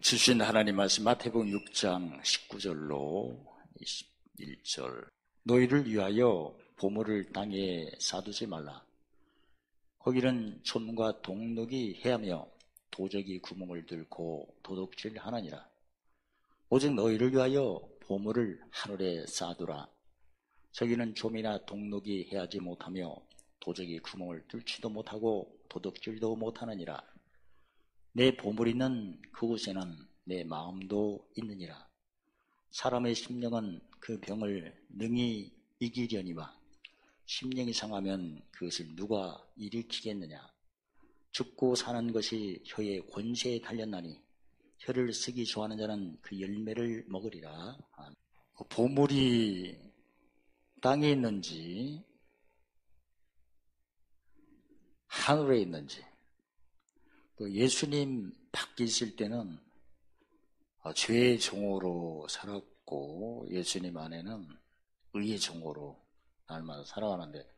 주신 하나님 말씀 마태복음 6장 19절로 21절. 너희를 위하여 보물을 땅에 쌓두지 말라. 거기는 촌과 동록이 해하며 도적이 구멍을 뚫고 도둑질하느니라. 오직 너희를 위하여 보물을 하늘에 쌓두라. 저기는 좀이나 동록이 해하지 못하며 도적이 구멍을 뚫지도 못하고 도둑질도 못하느니라. 내 보물 있는 그곳에는 내 마음도 있느니라. 사람의 심령은 그 병을 능히 이기려니와 심령이 상하면 그것을 누가 일으키겠느냐. 죽고 사는 것이 혀의 권세에 달렸나니 혀를 쓰기 좋아하는 자는 그 열매를 먹으리라. 보물이 땅에 있는지 하늘에 있는지, 예수님 밖에 있을 때는 죄의 종으로 살았고 예수님 안에는 의의 종으로 날마다 살아가는데,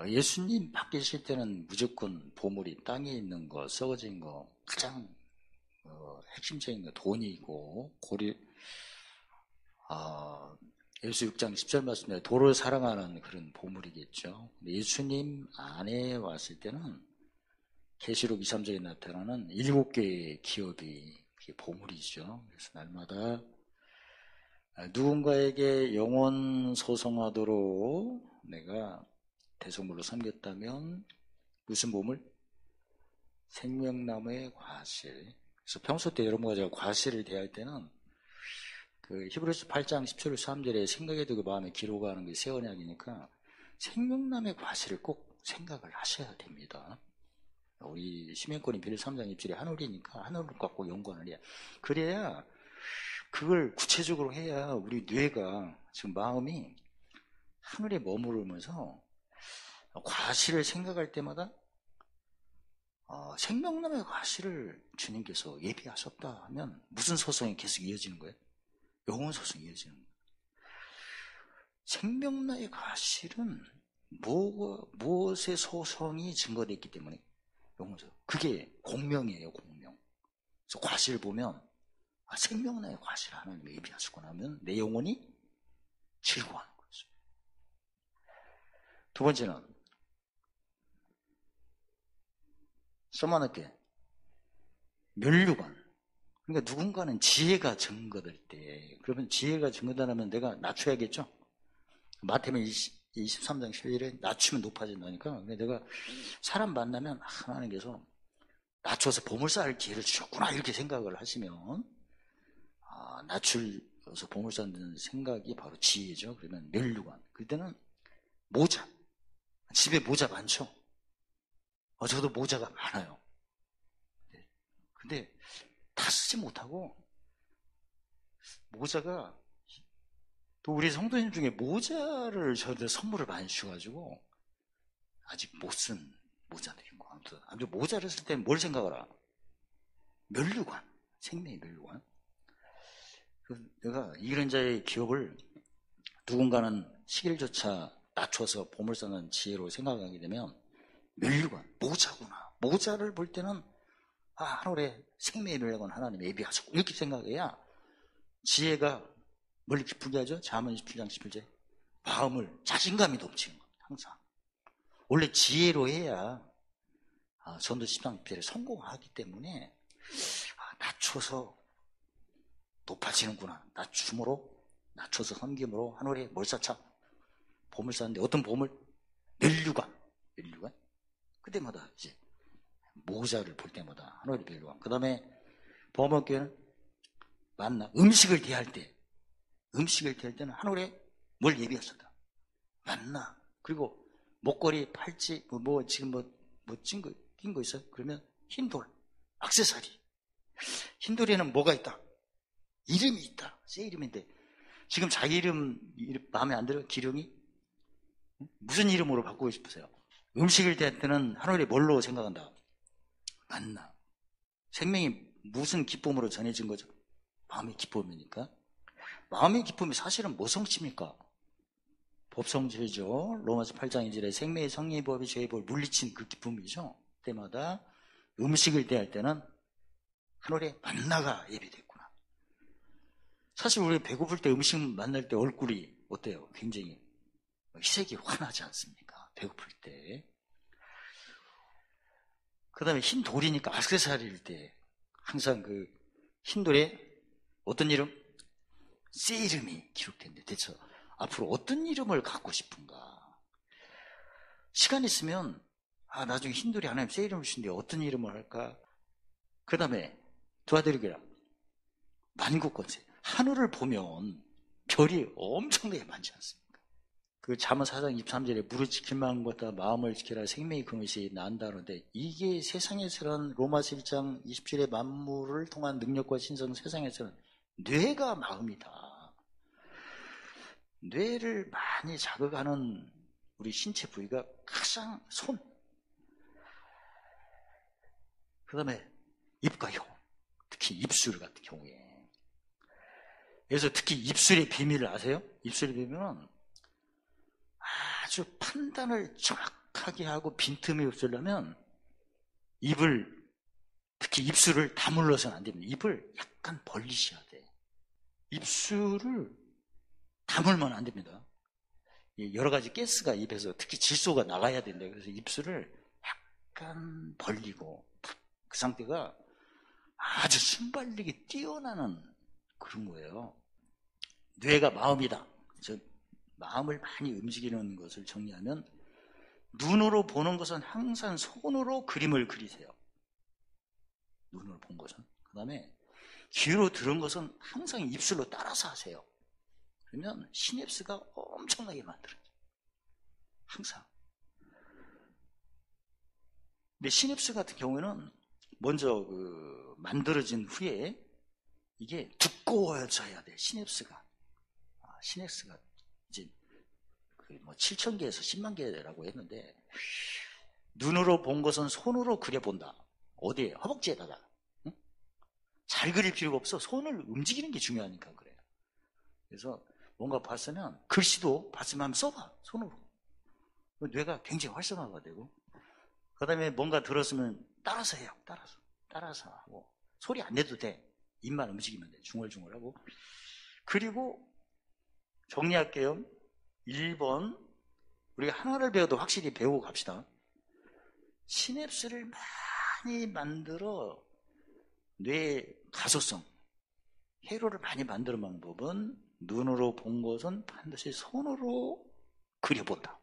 예수님 밖에 있을 때는 무조건 보물이 땅에 있는 거, 썩어진 거, 가장 핵심적인 거 돈이고, 예수 6장 10절 말씀에 도를 사랑하는 그런 보물이겠죠. 예수님 안에 왔을 때는 계시록 2, 3장에 나타나는 7개의 기업이 그게 보물이죠. 그래서 날마다 누군가에게 영혼 소송하도록 내가 대속물로 섬겼다면 무슨 보물? 생명나무의 과실. 그래서 평소 때 여러분과 제가 과실을 대할 때는 그 히브리서 8장 10절 3절에 생각에 두고 마음에 기록하는 게 새 언약이니까 생명나무의 과실을 꼭 생각을 하셔야 됩니다. 우리 시면권인필 3장 1절에 하늘이니까 하늘을 갖고 연관을 해야, 그래야 그걸 구체적으로 해야 우리 뇌가, 지금 마음이 하늘에 머무르면서 과실을 생각할 때마다 생명나무의 과실을 주님께서 예비하셨다 하면 무슨 소송이 계속 이어지는 거예요? 영혼 소송이 이어지는 거예요. 생명나무의 과실은 무엇의 소송이 증거됐기 때문에 그게 공명이에요, 공명. 그래서 과실 보면 생명나의 과실 하나님 예비하시고 나면 내 영혼이 즐거워하는 거죠. 두 번째는 써마놓게 멸류관. 그러니까 누군가는 지혜가 증거될 때, 그러면 지혜가 증거되면 내가 낮춰야겠죠. 마태복음 23장 11절에 낮추면 높아진다니까. 내가 사람 만나면 하나님께서 낮춰서 보물 쌓을 기회를 주셨구나 이렇게 생각을 하시면, 낮춰서 보물 쌓는 생각이 바로 지혜죠. 그러면 멸류관. 그때는 모자. 집에 모자 많죠. 저도 모자가 많아요. 근데 다 쓰지 못하고, 모자가, 또 우리 성도님 중에 모자를 저한테 선물을 많이 주셔가지고 아직 못 쓴 모자들이 있고, 아무튼 모자를 쓸 때는 뭘 생각하라? 멸류관, 생명의 멸류관. 내가 이런 자의 기업을 누군가는 시길조차 낮춰서 보물 쌓는 지혜로 생각하게 되면 멸류관, 모자구나. 모자를 볼 때는 하늘에 생명의 멸류관 하나님 예비하셨고 이렇게 생각해야 지혜가 멀리 기쁘게 하죠. 잠언 17장 11절 마음을 자신감이 넘치는 겁니다. 항상 원래 지혜로 해야 전도 10장 6절에 성공하기 때문에 낮춰서 높아지는구나. 낮춰서 섬김으로 하늘에 뭘 쌓자? 보물 쌓는데 어떤 보물? 멸류관. 그때마다 이제 모자를 볼 때마다 하늘의 멸류관. 그 다음에 범업교회는 만나. 음식을 대할 때는 하늘에 뭘 예비하셨다? 만나. 그리고 목걸이, 팔찌, 지금 낀 거 있어요? 그러면 흰돌, 액세서리. 흰돌에는 뭐가 있다? 이름이 있다. 새 이름인데 지금 자기 이름 마음에 안 들어요? 기령이? 무슨 이름으로 바꾸고 싶으세요? 음식을 대할 때는 하늘에 뭘로 생각한다? 만나. 생명이 무슨 기쁨으로 전해진 거죠? 마음의 기쁨이니까. 마음의 기쁨이 사실은 뭐 성취입니까? 법성죄죠. 로마서 8장 2절에 생명의 성령의 법이 죄의 법을 물리친 그 기쁨이죠. 때마다 음식을 대할 때는 하늘에 만나가 예비됐구나. 사실 우리 배고플 때 음식 만날 때 얼굴이 어때요? 굉장히 희색이 환하지 않습니까? 배고플 때. 그 다음에 흰 돌이니까 액세서리일 때 항상 그 흰 돌에 어떤 이름? 새 이름이 기록된대. 대체 앞으로 어떤 이름을 갖고 싶은가? 시간 있으면 나중에 흰 돌이 하나님 새 이름을 주신데 어떤 이름을 할까? 그 다음에 도와드리기라. 만국권세. 하늘을 보면 별이 엄청나게 많지 않습니까? 그 잠언 4장 23절에 무릇 지킬 만한 것과 마음을 지키라 생명이 그것이 난다는데 이게 세상에서는 로마서 1장 20절의 만물을 통한 능력과 신성 세상에서는 뇌가 마음이다. 뇌를 많이 자극하는 우리 신체 부위가 가장 손. 그 다음에 입과 혀. 특히 입술 같은 경우에. 그래서 특히 입술의 비밀을 아세요? 입술의 비밀은 아주 판단을 정확하게 하고 빈틈이 없으려면 입을, 특히 입술을 다물러서는 안 됩니다. 입을 약간 벌리셔야 돼. 입술을 다물면 안 됩니다. 여러 가지 가스가 입에서 특히 질소가 나가야 된다. 그래서 입술을 약간 벌리고 그 상태가 아주 순발력이 뛰어나는 그런 거예요. 뇌가 마음이다. 마음을 많이 움직이는 것을 정리하면 눈으로 보는 것은 항상 손으로 그림을 그리세요. 눈으로 본 것은. 그 다음에 귀로 들은 것은 항상 입술로 따라서 하세요. 그러면 시냅스가 엄청나게 만들어져요. 항상. 근데 시냅스 같은 경우에는 먼저 만들어진 후에 이게 두꺼워져야 돼. 시냅스가 이제 7,000개에서 10만 개라고 했는데 눈으로 본 것은 손으로 그려본다. 어디에? 허벅지에다가. 응? 잘 그릴 필요가 없어. 손을 움직이는 게 중요하니까 그래요. 그래서 뭔가 봤으면 글씨도 봤으면 한번 써봐. 손으로. 뇌가 굉장히 활성화가 되고 그 다음에 뭔가 들었으면 따라서 해요. 따라서 하고 소리 안 내도 돼. 입만 움직이면 돼. 중얼중얼하고. 그리고 정리할게요. 1번 우리가 하나를 배워도 확실히 배우고 갑시다. 시냅스를 많이 만들어 뇌의 가소성, 회로를 많이 만드는 방법은 눈으로 본 것은 반드시 손으로 그려본다.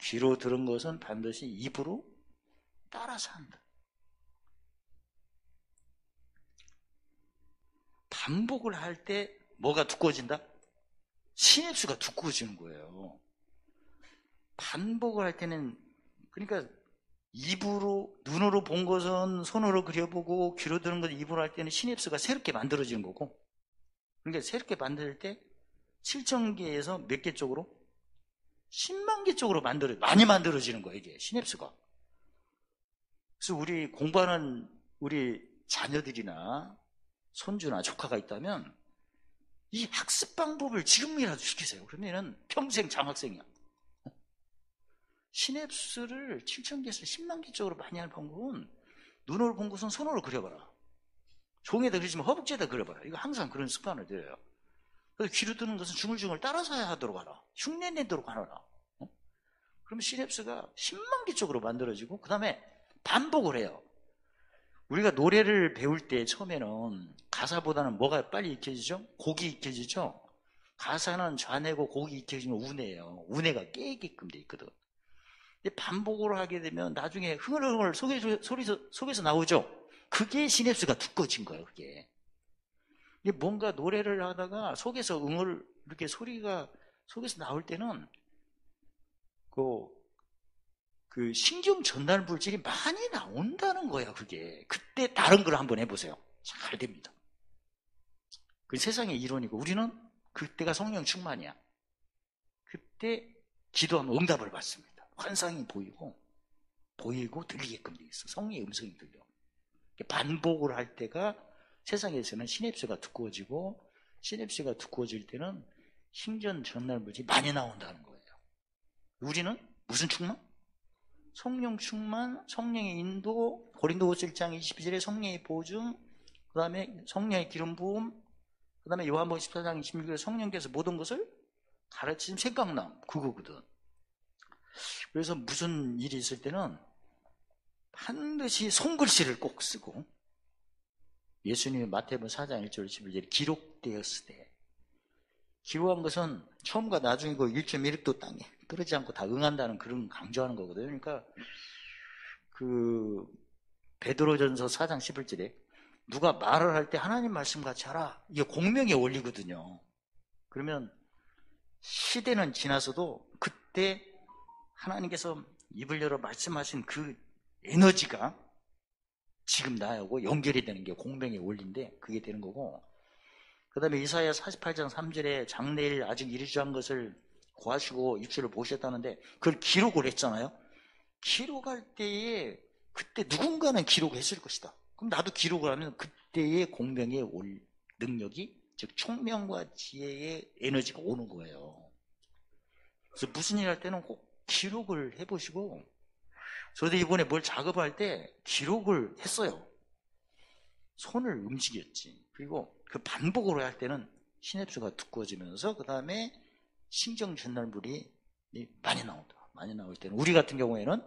귀로 들은 것은 반드시 입으로 따라서 한다. 반복을 할 때 뭐가 두꺼워진다? 시냅스가 두꺼워지는 거예요. 반복을 할 때는 그러니까 입으로 눈으로 본 것은 손으로 그려보고 귀로 들은 것은 입으로 할 때는 시냅스가 새롭게 만들어지는 거고 그러니까 새롭게 만들 때 7,000개에서 몇 개 쪽으로? 10만 개 쪽으로 많이 만들어지는 거예요. 이게 시냅스가. 그래서 우리 공부하는 우리 자녀들이나 손주나 조카가 있다면 이 학습 방법을 지금이라도 시키세요. 그러면은 평생 장학생이야. 시냅스를 7,000개에서 10만 개 쪽으로 많이 하는 방법은 눈으로 본 것은 손으로 그려봐라. 종이에다 그리지 마. 허벅지에다 그려봐라. 이거 항상 그런 습관을 들여요. 그래서 귀로 듣는 것은 중얼중얼 따라서 하도록 하라. 흉내 내도록 하라. 그러면 시냅스가 10만 개 쪽으로 만들어지고 그 다음에 반복을 해요. 우리가 노래를 배울 때 처음에는 가사보다는 뭐가 빨리 익혀지죠? 곡이 익혀지죠? 가사는 좌뇌고 곡이 익혀지면 우뇌예요. 우뇌가 깨게끔 돼 있거든. 근데 반복을 하게 되면 나중에 흥얼흥얼 속에서 나오죠? 그게 시냅스가 두꺼워진 거예요, 그게. 뭔가 노래를 하다가 속에서 이렇게 소리가 속에서 나올 때는 그 신경 전달 물질이 많이 나온다는 거야, 그게. 그때 다른 걸 한번 해보세요. 잘 됩니다. 그 세상의 이론이고, 우리는 그때가 성령 충만이야. 그때 기도하면 응답을 받습니다. 환상이 보이고 들리게끔 돼 있어. 성령의 음성이 들려. 반복을 할 때가 세상에서는 시냅스가 두꺼워지고, 시냅스가 두꺼워질 때는 신경 전달 물질이 많이 나온다는 거예요. 우리는 무슨 충만? 성령 충만, 성령의 인도, 고린도후서 1장 22절에 성령의 보증, 그 다음에 성령의 기름 부음, 그 다음에 요한복음 14장 26절에 성령께서 모든 것을 가르치신 생각남, 그거거든. 그래서 무슨 일이 있을 때는 반드시 손글씨를 꼭 쓰고, 예수님이 마태복음 4장 1절 11절에 기록되었을 때, 기록한 것은 처음과 나중이고 1.1도 땅에 떨어지지 않고 다 응한다는 그런 강조하는 거거든요. 그러니까 그 베드로전서 4장 11절에 누가 말을 할 때 하나님 말씀 같이 하라, 이게 공명의 원리거든요. 그러면 시대는 지나서도 그때 하나님께서 입을 열어 말씀하신 그 에너지가 지금 나하고 연결이 되는 게 공명의 원리인데, 그게 되는 거고, 그 다음에 이사야 48장 3절에 장래일 아직 이르지 않은 것을 고하시고 입술을 보셨다는데, 그걸 기록을 했잖아요. 기록할 때에 그때 누군가는 기록했을 것이다. 그럼 나도 기록을 하면 그때의 공명의 능력이, 즉 총명과 지혜의 에너지가 오는 거예요. 그래서 무슨 일 할 때는 꼭 기록을 해보시고, 저도 이번에 뭘 작업할 때 기록을 했어요. 손을 움직였지. 그리고 그 반복으로 할 때는 시냅스가 두꺼워지면서 그 다음에 신경 전달물이 많이 나온다. 많이 나올 때는, 우리 같은 경우에는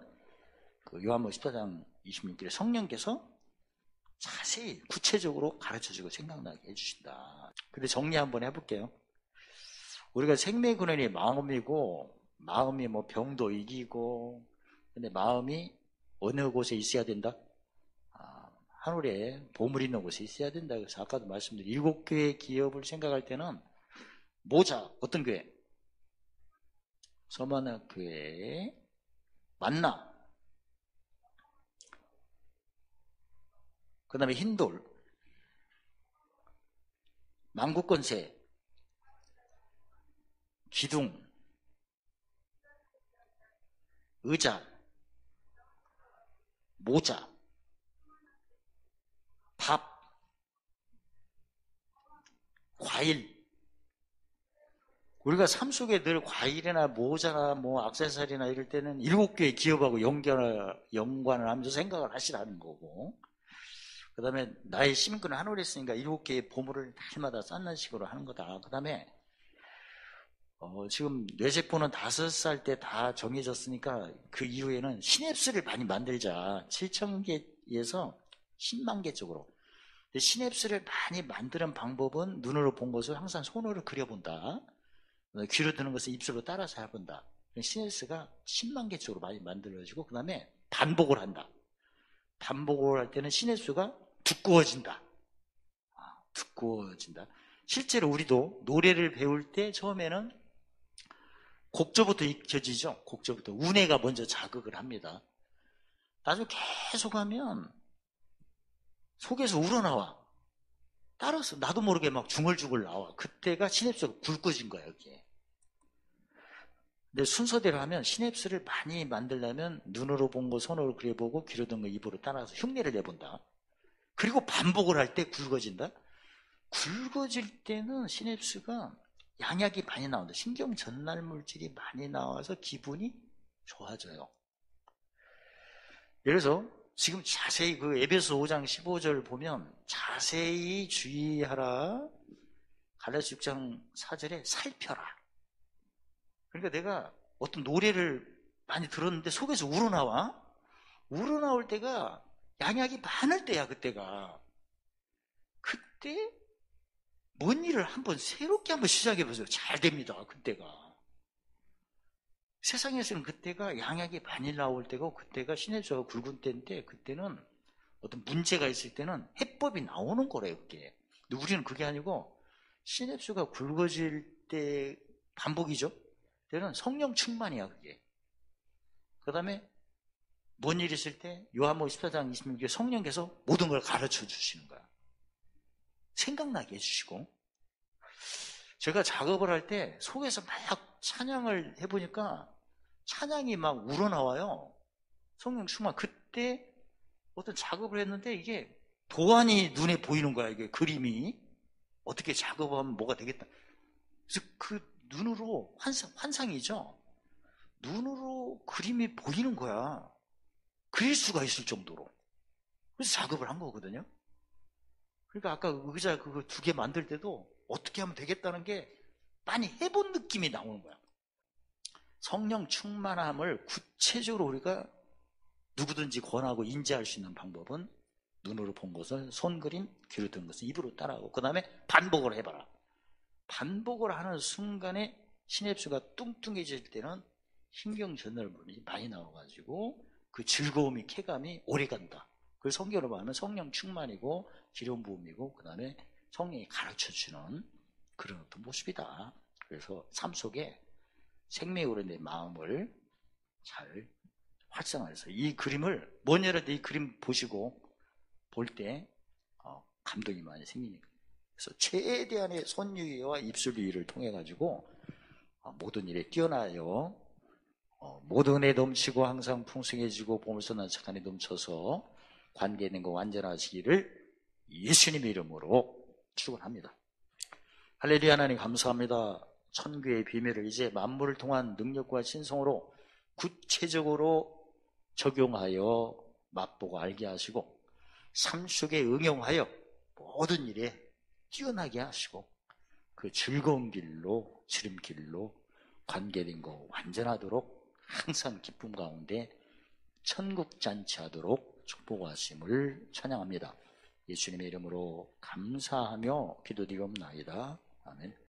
그 요한복음 14장 26절에 성령께서 자세히 구체적으로 가르쳐주고 생각나게 해주신다. 근데 정리 한번 해볼게요. 우리가 생명의 근원이 마음이고, 마음이 뭐 병도 이기고, 근데 마음이 어느 곳에 있어야 된다? 하늘에 보물 있는 곳에 있어야 된다. 그래서 아까도 말씀드린 7교회 기업을 생각할 때는 모자, 어떤 교회? 서만화 교회, 만나, 그 다음에 흰돌, 만국건세, 기둥, 의자, 모자, 밥, 과일. 우리가 삶 속에 늘 과일이나 모자나 뭐 액세서리나 이럴 때는 7개의 기업하고 연관을 하면서 생각을 하시라는 거고, 그 다음에 나의 시민권을 하늘에 있으니까 7개의 보물을 날마다 쌓는 식으로 하는 거다. 그 다음에 지금 뇌세포는 5살 때 다 정해졌으니까 그 이후에는 시냅스를 많이 만들자. 7,000개에서 10만 개 쪽으로. 시냅스를 많이 만드는 방법은 눈으로 본 것을 항상 손으로 그려본다. 귀로 듣는 것을 입술로 따라서 해본다. 시냅스가 10만 개 쪽으로 많이 만들어지고, 그 다음에 반복을 한다. 반복을 할 때는 시냅스가 두꺼워진다. 두꺼워진다. 실제로 우리도 노래를 배울 때 처음에는 곡조부터 익혀지죠. 곡조부터. 운해가 먼저 자극을 합니다. 나중에 계속 하면 속에서 우러나와. 따라서 나도 모르게 막 중얼중얼 나와. 그때가 시냅스가 굵어진 거야, 여기에. 근데 순서대로 하면 시냅스를 많이 만들려면 눈으로 본 거 손으로 그려보고, 귀로 듣는 거 입으로 따라서 흉내를 내본다. 그리고 반복을 할 때 굵어진다. 굵어질 때는 시냅스가 양약이 많이 나온다. 신경 전달 물질이 많이 나와서 기분이 좋아져요. 그래서 지금 자세히 그 에베소 5장 15절 보면 자세히 주의하라. 갈라디아 6장 4절에 살펴라. 그러니까 내가 어떤 노래를 많이 들었는데 속에서 우러나와. 우러나올 때가 양약이 많을 때야, 그때가. 그때 뭔 일을 한번 새롭게 한번 시작해보세요. 잘 됩니다, 그때가. 세상에서는 그때가 양약이 많이 나올 때고, 그때가 시냅스가 굵은 때인데, 그때는 어떤 문제가 있을 때는 해법이 나오는 거래요, 그게. 근데 우리는 그게 아니고, 시냅스가 굵어질 때 반복이죠. 그때는 성령 충만이야, 그게. 그 다음에 뭔 일이 있을 때 요한복음 14장 26절에 성령께서 모든 걸 가르쳐 주시는 거야. 생각나게 해주시고. 제가 작업을 할 때 속에서 막 찬양을 해보니까 찬양이 막 우러나와요. 성령 충만. 그때 어떤 작업을 했는데 이게 도안이 눈에 보이는 거야. 이게 그림이 어떻게 작업하면 뭐가 되겠다. 그래서 그 눈으로 환상이죠. 눈으로 그림이 보이는 거야. 그릴 수가 있을 정도로. 그래서 작업을 한 거거든요. 그러니까 아까 의자 그거 2개 만들 때도 어떻게 하면 되겠다는 게 많이 해본 느낌이 나오는 거야. 성령 충만함을 구체적으로 우리가 누구든지 권하고 인지할 수 있는 방법은 눈으로 본 것을, 손그림, 귀로 들은 것을 입으로 따라하고, 그 다음에 반복을 해봐라. 반복을 하는 순간에 시냅스가 뚱뚱해질 때는 신경전달물이 많이 나와가지고 그 즐거움이, 쾌감이 오래간다. 그걸 성경으로 말하면 성령 충만이고 기름 부음이고 그 다음에 성령이 가르쳐주는 그런 어떤 모습이다. 그래서 삶 속에 생명이 오른 내 마음을 잘 활성화해서 이 그림을, 뭐냐라도 이 그림 보시고 볼 때 감동이 많이 생기니까. 그래서 최대한의 손유의와 입술 유의를 통해 가지고 모든 일에 뛰어나요. 모든 애 넘치고 항상 풍성해지고 보물선한 착한에 넘쳐서 관계된 거 완전하시기를 예수님의 이름으로 축원합니다. 할렐루야. 하나님 감사합니다. 천국의 비밀을 이제 만물을 통한 능력과 신성으로 구체적으로 적용하여 맛보고 알게 하시고 삶 속에 응용하여 모든 일에 뛰어나게 하시고 그 즐거운 길로, 지름길로 관계된 거 완전하도록 항상 기쁨 가운데 천국 잔치하도록 축복하심을 찬양합니다. 예수님의 이름으로 감사하며 기도드리옵나이다. 아멘.